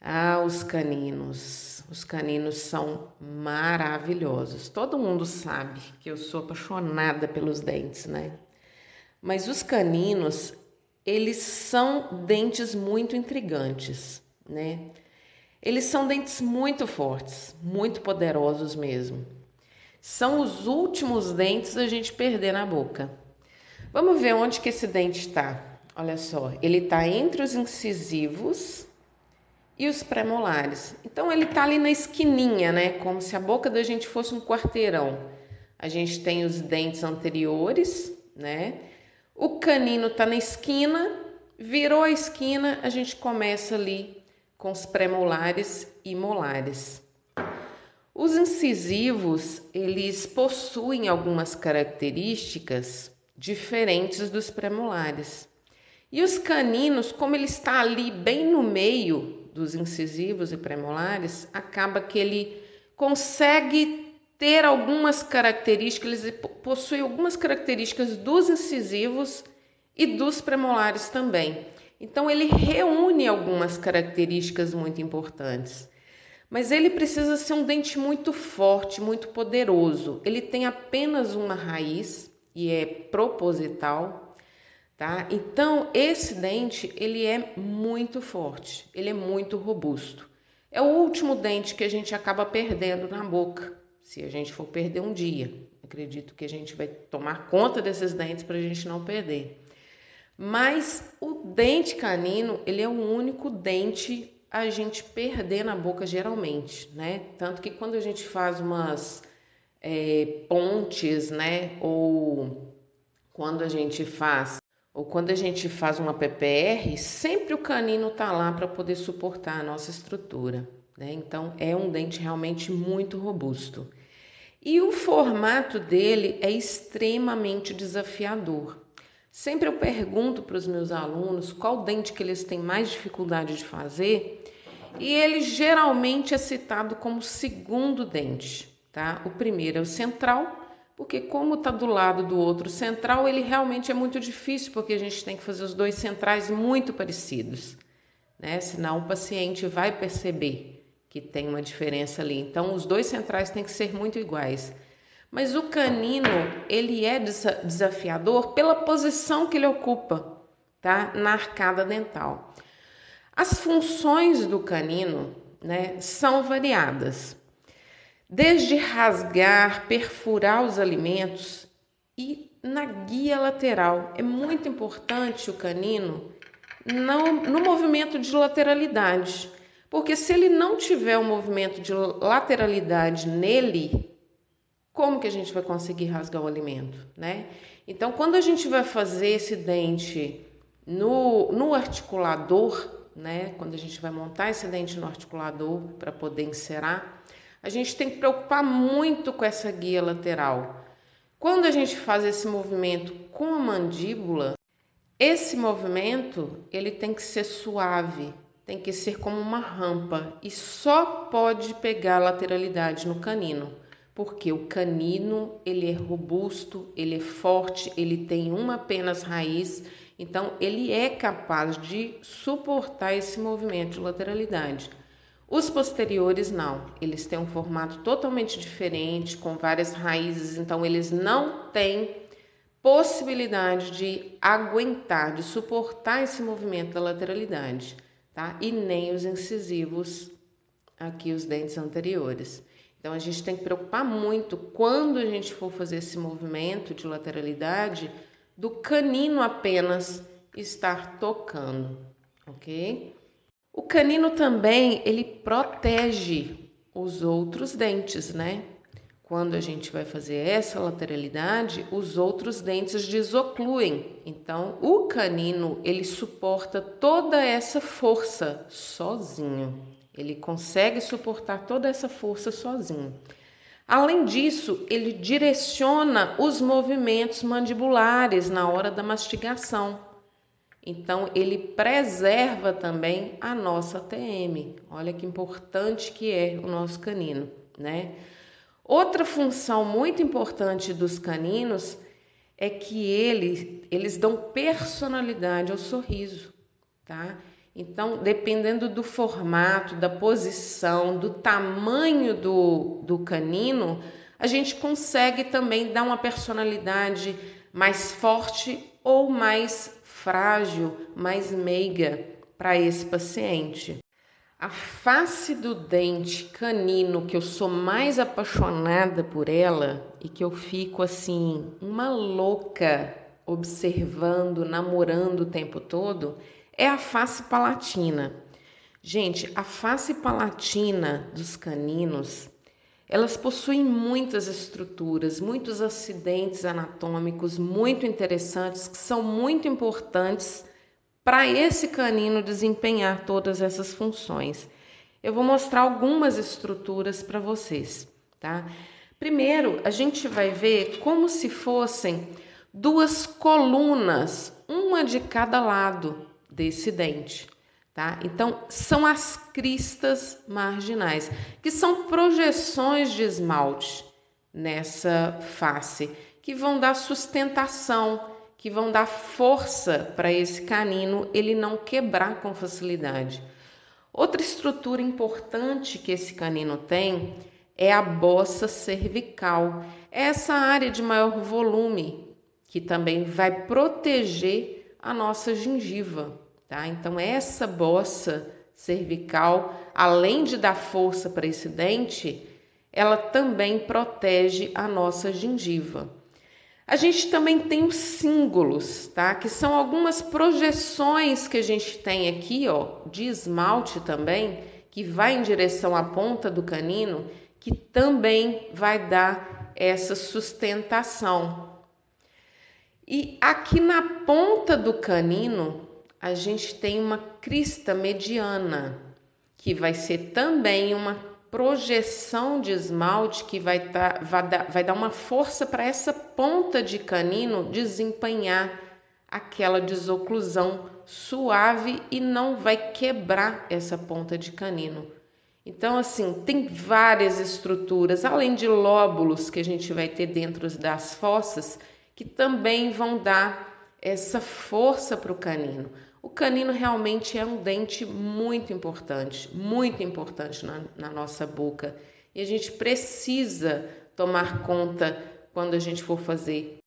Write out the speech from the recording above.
Ah, os caninos. Os caninos são maravilhosos. Todo mundo sabe que eu sou apaixonada pelos dentes, né? Mas os caninos, eles são dentes muito intrigantes, né? Eles são dentes muito fortes, muito poderosos mesmo. São os últimos dentes a gente perder na boca. Vamos ver onde que esse dente está. Olha só, ele está entre os incisivos e os premolares. Então ele tá ali na esquininha, né? Como se a boca da gente fosse um quarteirão. A gente tem os dentes anteriores, né? O canino tá na esquina, virou a esquina, a gente começa ali com os premolares e molares. Os incisivos, eles possuem algumas características diferentes dos premolares. E os caninos, como ele está ali bem no meio dos incisivos e premolares, acaba que ele consegue ter algumas características, ele possui algumas características dos incisivos e dos premolares também. Então ele reúne algumas características muito importantes. Mas ele precisa ser um dente muito forte, muito poderoso. Ele tem apenas uma raiz e é proposital, tá? Então, esse dente, ele é muito forte, ele é muito robusto. É o último dente que a gente acaba perdendo na boca, se a gente for perder um dia. Acredito que a gente vai tomar conta desses dentes para a gente não perder. Mas o dente canino, ele é o único dente a gente perder na boca geralmente, né? Tanto que quando a gente faz umas pontes, né? Quando a gente faz uma PPR, sempre o canino tá lá para poder suportar a nossa estrutura, né? Então é um dente realmente muito robusto. E o formato dele é extremamente desafiador. Sempre eu pergunto para os meus alunos qual dente que eles têm mais dificuldade de fazer, e ele geralmente é citado como segundo dente, tá? O primeiro é o central, porque como está do lado do outro central, ele realmente é muito difícil, porque a gente tem que fazer os dois centrais muito parecidos, né? Senão o paciente vai perceber que tem uma diferença ali. Então, os dois centrais têm que ser muito iguais. Mas o canino, ele é desafiador pela posição que ele ocupa, tá? Na arcada dental. As funções do canino, né, são variadas. Desde rasgar, perfurar os alimentos e na guia lateral. É muito importante o canino no movimento de lateralidade, porque se ele não tiver um movimento de lateralidade nele, como que a gente vai conseguir rasgar o alimento, né? Então, quando a gente vai fazer esse dente no articulador, né? Quando a gente vai montar esse dente no articulador para poder encerar, a gente tem que preocupar muito com essa guia lateral. Quando a gente faz esse movimento com a mandíbula, esse movimento ele tem que ser suave, tem que ser como uma rampa e só pode pegar lateralidade no canino, porque o canino ele é robusto, ele é forte, ele tem uma apenas raiz, então ele é capaz de suportar esse movimento de lateralidade. Os posteriores não, eles têm um formato totalmente diferente, com várias raízes, então eles não têm possibilidade de aguentar, de suportar esse movimento da lateralidade, tá? E nem os incisivos, aqui os dentes anteriores. Então a gente tem que preocupar muito quando a gente for fazer esse movimento de lateralidade do canino apenas estar tocando, ok? O canino também, ele protege os outros dentes, né? Quando a gente vai fazer essa lateralidade, os outros dentes desocluem. Então, o canino, ele suporta toda essa força sozinho. Ele consegue suportar toda essa força sozinho. Além disso, ele direciona os movimentos mandibulares na hora da mastigação. Então, ele preserva também a nossa TM. Olha que importante que é o nosso canino, né? Outra função muito importante dos caninos é que eles dão personalidade ao sorriso, tá? Então, dependendo do formato, da posição, do tamanho do canino, a gente consegue também dar uma personalidade mais forte ou mais frágil, mais meiga para esse paciente. A face do dente canino, que eu sou mais apaixonada por ela e que eu fico assim, uma louca observando, namorando o tempo todo, é a face palatina. Gente, a face palatina dos caninos, elas possuem muitas estruturas, muitos acidentes anatômicos muito interessantes, que são muito importantes para esse canino desempenhar todas essas funções. Eu vou mostrar algumas estruturas para vocês, tá? Primeiro, a gente vai ver como se fossem duas colunas, uma de cada lado desse dente, tá? Então, são as cristas marginais, que são projeções de esmalte nessa face, que vão dar sustentação, que vão dar força para esse canino ele não quebrar com facilidade. Outra estrutura importante que esse canino tem é a bossa cervical. É essa área de maior volume que também vai proteger a nossa gengiva, tá? Então essa bossa cervical, além de dar força para esse dente, ela também protege a nossa gengiva. A gente também tem os cíngulos, tá? Que são algumas projeções que a gente tem aqui, ó, de esmalte também, que vai em direção à ponta do canino, que também vai dar essa sustentação. E aqui na ponta do canino, a gente tem uma crista mediana, que vai ser também uma projeção de esmalte que vai dar uma força para essa ponta de canino desempenhar aquela desoclusão suave e não vai quebrar essa ponta de canino. Então, assim, tem várias estruturas, além de lóbulos que a gente vai ter dentro das fossas, que também vão dar essa força para o canino. O canino realmente é um dente muito importante na nossa boca. E a gente precisa tomar conta quando a gente for fazer